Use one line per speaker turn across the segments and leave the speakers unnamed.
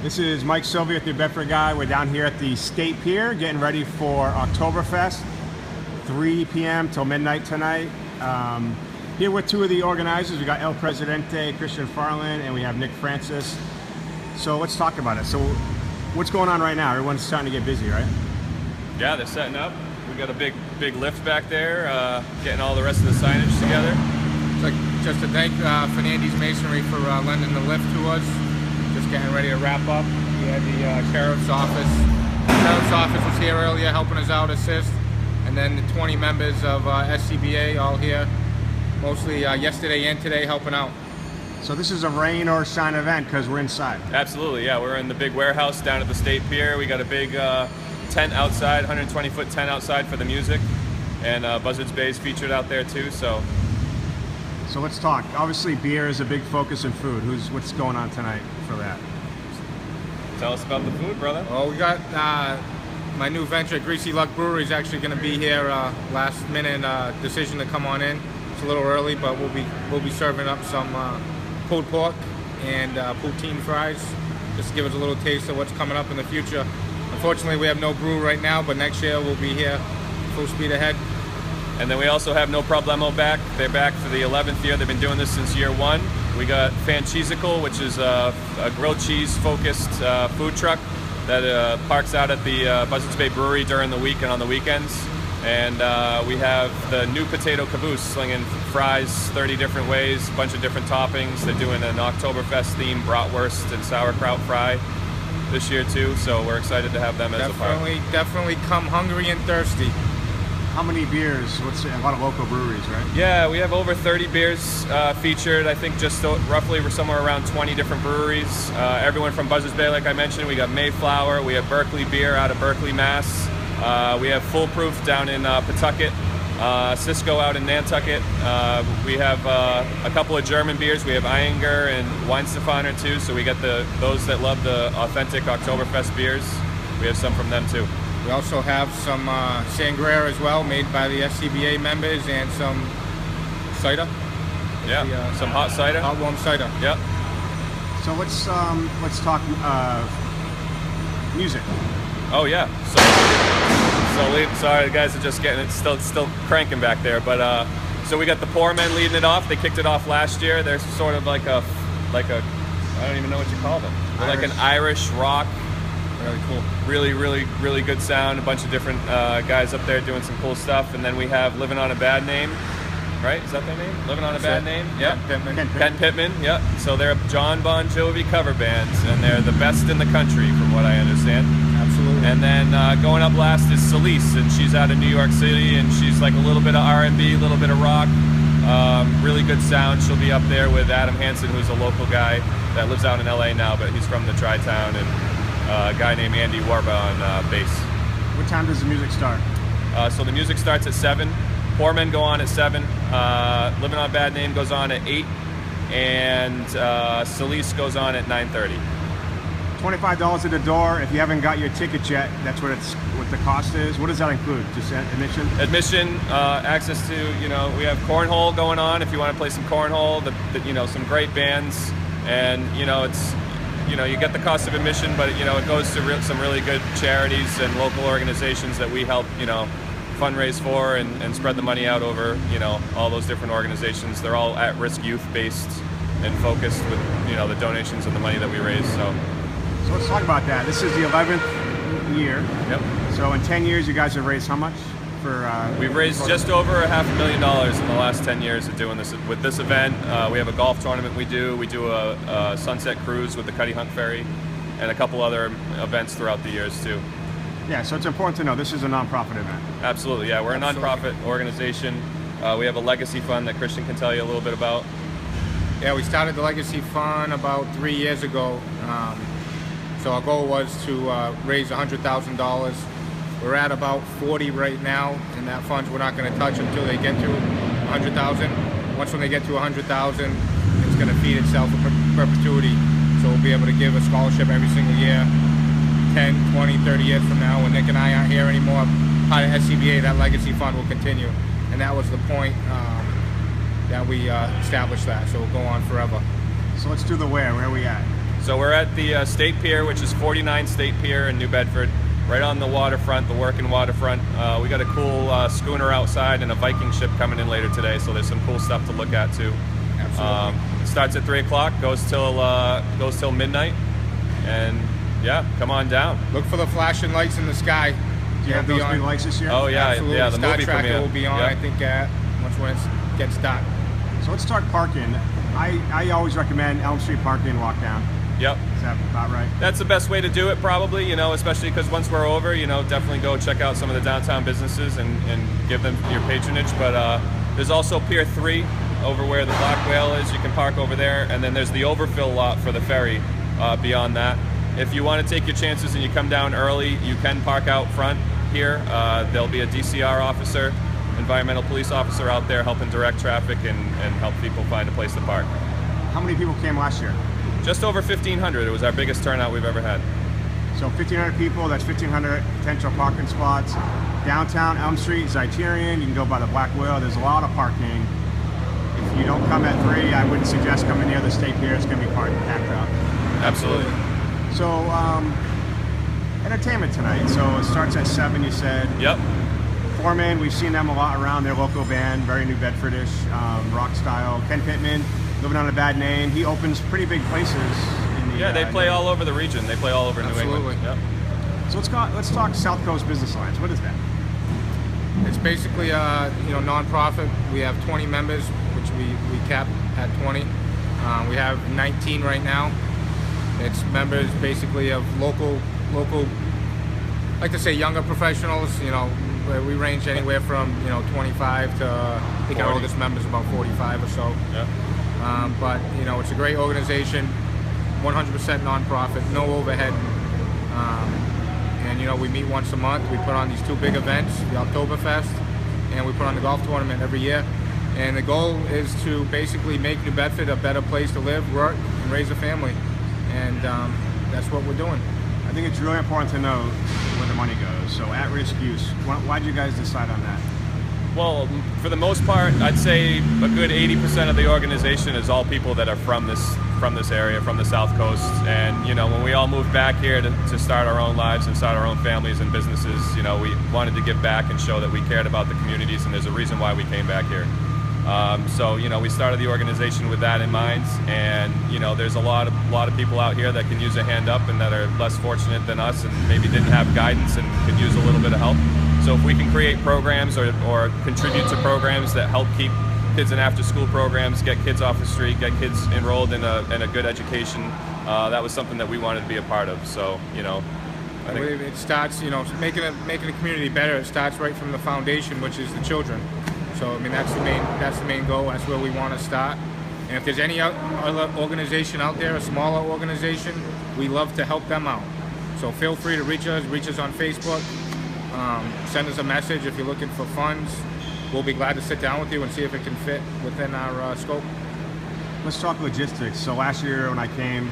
This is Mike Sylvia with the Bedford guy. We're down here at the State Pier getting ready for Oktoberfest, 3 p.m. till midnight tonight. Here with two of the organizers. We got El Presidente, Christian Farland, and we have Nick Francis. So let's talk about it. So what's going on right now? Everyone's starting to get busy, right?
Yeah, they're setting up. We got a big lift back there, getting all the rest of the signage together.
So just to thank Fernandes Masonry for lending the lift to us. Just getting ready to wrap up. We had the sheriff's office. The sheriff's office was here earlier helping us out, assist. And then the 20 members of SCBA all here, mostly yesterday and today helping out.
So this is a rain or shine event because we're inside.
Absolutely, yeah. We're in the big warehouse down at the State Pier. We got a big tent outside, 120-foot tent outside for the music. And Buzzards Bay's featured out there too, so.
So let's talk. Obviously beer is a big focus in food. What's going on tonight for that?
Tell us about the food, brother.
Well, we got my new venture, Greasy Luck Brewery, is actually going to be here. Last minute decision to come on in. It's a little early, but we'll be serving up some pulled pork and poutine fries, just to give us a little taste of what's coming up in the future. Unfortunately, we have no brew right now, but next year we'll be here full speed ahead.
And then we also have No Problemo back. They're back for the 11th year. They've been doing this since year 1. We got Fancheesical, which is a grilled cheese focused food truck that parks out at the Buzzards Bay Brewery during the week and on the weekends. And we have the new potato caboose, slinging fries 30 different ways, a bunch of different toppings. They're doing an Oktoberfest themed bratwurst and sauerkraut fry this year too. So we're excited to have them as a part.
Definitely come hungry and thirsty.
How many beers? A lot of local breweries, right?
Yeah, we have over 30 beers featured. I think just roughly we're somewhere around 20 different breweries. Everyone from Buzzards Bay, like I mentioned. We got Mayflower. We have Berkeley Beer out of Berkeley, Mass. We have Foolproof down in Pawtucket. Cisco out in Nantucket. We have a couple of German beers. We have Eyinger and Weinstefaner too. So we get those that love the authentic Oktoberfest beers. We have some from them too.
We also have some sangria as well, made by the SCBA members, and some cider.
Yeah, some hot cider.
Hot warm cider.
Yep.
So let's talk music.
Oh yeah. Sorry, the guys are just getting it still cranking back there. But so we got the Poor Men leading it off. They kicked it off last year. They're sort of like a I don't even know what you call them. They're like an Irish rock.
Really cool.
Really good sound. A bunch of different guys up there doing some cool stuff. And then we have Living on a Bad Name, right? Is that their name? Living on a Bad Name? Yep. Ken Pittman, yep. So they're a John Bon Jovi cover band, and they're the best in the country from what I understand.
Absolutely.
And then going up last is Celise, and she's out of New York City, and she's like a little bit of R&B, a little bit of rock. Really good sound. She'll be up there with Adam Hansen, who's a local guy that lives out in LA now, but he's from the Tri-Town, and a guy named Andy Warba on bass.
What time does the music start?
So the music starts at 7. Poor Men go on at 7. Living on a Bad Name goes on at 8. And Celise goes on at 9:30.
$25 at the door. If you haven't got your ticket yet, that's what the cost is. What does that include? Just admission?
Admission, access to, we have cornhole going on if you want to play some cornhole, some great bands. And, it's, you get the cost of admission, but, it goes to some really good charities and local organizations that we help, fundraise for and spread the money out over, all those different organizations. They're all at-risk youth-based and focused with, the donations and the money that we raise, So
let's talk about that. This is the 11th year.
Yep.
So in 10 years, you guys have raised how much?
We've raised just over $500,000 in the last 10 years of doing this. With this event, we have a golf tournament we do. We do a sunset cruise with the Cuddy Hunt Ferry and a couple other events throughout the years too.
Yeah, so it's important to know this is a nonprofit event.
Absolutely, yeah. We're a nonprofit organization. We have a legacy fund that Christian can tell you a little bit about.
Yeah, we started the legacy fund about 3 years ago. So our goal was to raise $100,000. We're at about 40 right now, and that funds we're not going to touch until they get to 100,000. Once when they get to 100,000, it's going to feed itself in perpetuity. So we'll be able to give a scholarship every single year. 10, 20, 30 years from now, when Nick and I aren't here anymore, part of SCBA, that legacy fund will continue. And that was the point that we established that, so it'll go on forever.
So let's do the where are we at?
So we're at the State Pier, which is 49 State Pier in New Bedford, right on the waterfront, the working waterfront. We got a cool schooner outside and a Viking ship coming in later today, so there's some cool stuff to look at too.
Absolutely.
Starts at 3 o'clock, goes till midnight, and yeah, come on down.
Look for the flashing lights in the sky.
Do you have those big lights this year?
Oh yeah,
Absolutely.
yeah. The
Star
movie
Tracker
premiere
will be on,
Yep.
I think, when it gets dark.
So let's talk parking. I always recommend Elm Street parking walk down.
Yep.
Is that about right?
That's the best way to do it, probably, you know, especially because once we're over, you know, definitely go check out some of the downtown businesses and give them your patronage. But there's also Pier 3 over where the Black Whale is. You can park over there. And then there's the overfill lot for the ferry beyond that. If you want to take your chances and you come down early, you can park out front here. There'll be a DCR officer, environmental police officer out there helping direct traffic and help people find a place to park.
How many people came last year?
Just over 1,500. It was our biggest turnout we've ever had.
So 1,500 people, that's 1,500 potential parking spots. Downtown Elm Street, Zeitarian, you can go by the Black Whale. There's a lot of parking. If you don't come at 3, I wouldn't suggest coming near the State Pier. It's going to be packed out.
Absolutely.
So, entertainment tonight. So it starts at 7, you said.
Yep.
Foreman, we've seen them a lot around, their local band, very New Bedfordish, rock style. Ken Pittman, living on a bad name. He opens pretty big places in the
Yeah, they play all over the region. They play all over New
Absolutely.
England. Yep.
So let's talk South Coast Business Alliance. What is that?
It's basically a non-profit. We have 20 members, which we cap at 20. We have 19 right now. It's members basically of local, I like to say younger professionals. You know, where we range anywhere from 25 to I think our
40.
oldest member is about 45 or so.
Yeah.
But it's a great organization, 100% non-profit, no overhead. And we meet once a month. We put on these 2 big events, the Oktoberfest, and we put on the golf tournament every year. And the goal is to basically make New Bedford a better place to live, work, and raise a family. And that's what we're doing.
I think it's really important to know where the money goes. So at-risk use, why did you guys decide on that?
Well, for the most part, I'd say a good 80% of the organization is all people that are from this area, from the South Coast. And when we all moved back here to start our own lives and start our own families and businesses, we wanted to give back and show that we cared about the communities, and there's a reason why we came back here. So we started the organization with that in mind, and there's a lot of people out here that can use a hand up and that are less fortunate than us and maybe didn't have guidance and could use a little bit of help. So if we can create programs or contribute to programs that help keep kids in after-school programs, get kids off the street, get kids enrolled in a good education, that was something that we wanted to be a part of. So I think
it starts, making the community better. It starts right from the foundation, which is the children. So I mean that's the main goal. That's where we want to start. And if there's any other organization out there, a smaller organization, we love to help them out. So feel free to reach us on Facebook. Send us a message if you're looking for funds. We'll be glad to sit down with you and see if it can fit within our scope.
Let's talk logistics. So last year when I came,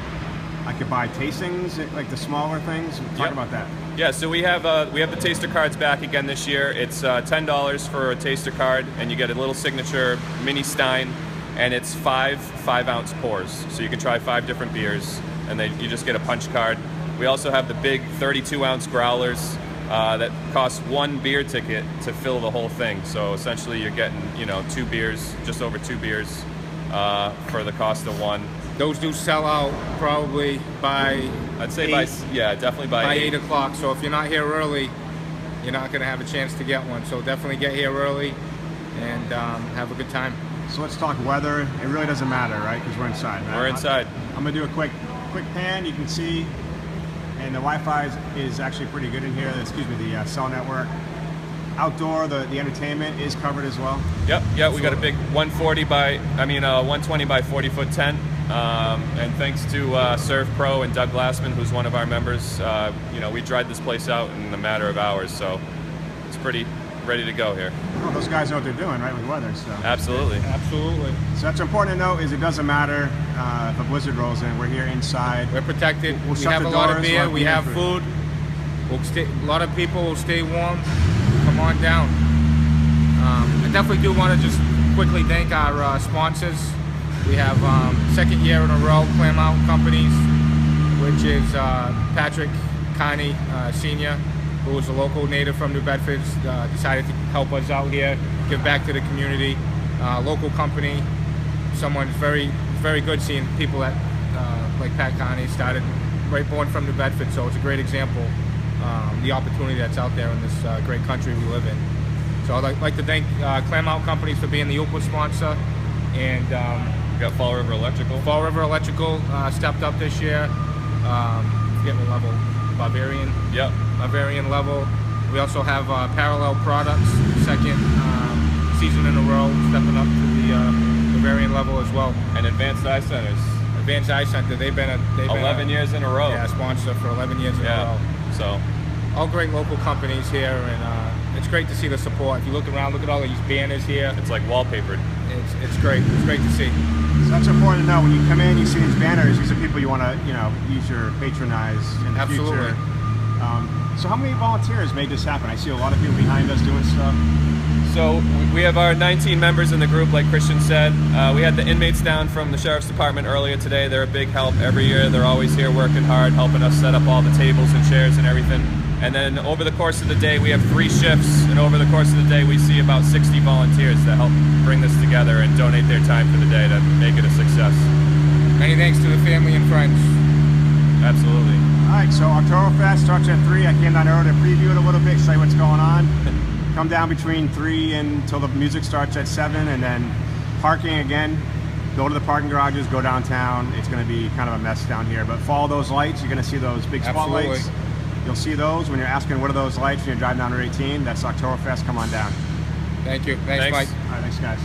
I could buy tastings, like the smaller things. Talk about that.
Yeah, so we have the taster cards back again this year. It's $10 for a taster card, and you get a little signature mini stein, and it's 5-ounce pours. So you can try 5 different beers, and then you just get a punch card. We also have the big 32-ounce growlers that cost 1 beer ticket to fill the whole thing. So essentially you're getting 2 beers, just over 2 beers for the cost of 1.
Those do sell out probably by
I'd say
8,
definitely by
8 o'clock. So if you're not here early, you're not going to have a chance to get one. So definitely get here early and have a good time.
So let's talk weather. It really doesn't matter, right? Because we're inside. Right?
We're inside.
I'm gonna do a quick pan. You can see, and the Wi-Fi is actually pretty good in here. Excuse me, the cell network. Outdoor, the entertainment is covered as well.
Yep. Yeah, we got a big 120 by 40 foot tent. And thanks to Serve Pro and Doug Glassman, who's one of our members, we dried this place out in a matter of hours, so it's pretty ready to go here.
Well, those guys know what they're doing, right, with weather. So.
Absolutely.
Absolutely.
So that's important to note is it doesn't matter if a blizzard rolls in. We're here inside.
We're protected.
We'll
we
shut
have
the
a lot of
doors,
beer. We have food. A lot of people will stay warm. Come on down. I definitely do want to just quickly thank our sponsors. We have second year in a row, Clam Mountain Companies, which is Patrick Carney, Sr., who was a local native from New Bedford, decided to help us out here, give back to the community. Local company, someone's very good seeing people that like Pat Carney started born from New Bedford, so it's a great example, the opportunity that's out there in this great country we live in. So I'd like to thank Claremont Companies for being the Opal sponsor, and
We got Fall River Electrical.
Fall River Electrical stepped up this year. Forget what level, Bavarian.
Yep.
Bavarian level. We also have Parallel Products, second season in a row, stepping up to the Bavarian level as well.
And Advanced Eye Centers.
Advanced Eye Center, they've been
11 years in a row.
Yeah, sponsor for 11 years in a row.
So
All great local companies here, and it's great to see the support. If you look around, look at all these banners here.
it's like wallpapered.
It's great. It's great to see.
So that's important to know. When you come in, you see these banners. These are people you want to, use or patronize in the
Absolutely.
future. So how many volunteers made this happen? I see a lot of people behind us doing stuff.
So we have our 19 members in the group, like Christian said. We had the inmates down from the Sheriff's Department earlier today. They're a big help every year. They're always here working hard, helping us set up all the tables and chairs and everything. And then over the course of the day, we have 3 shifts, and over the course of the day, we see about 60 volunteers that help bring this together and donate their time for the day to make it a success.
Many thanks to the family and friends.
Absolutely.
All right, so Oktoberfest starts at 3. I came down early to preview it a little bit, show you what's going on. Come down between 3 until the music starts at 7, and then parking again. Go to the parking garages, go downtown. It's going to be kind of a mess down here, but follow those lights. You're going to see those big spotlights.
Absolutely.
You'll see those when you're asking what are those lights when you're driving down Route 18. That's Oktoberfest. Come on down.
Thank you. Thanks, Mike.
All right, thanks, guys.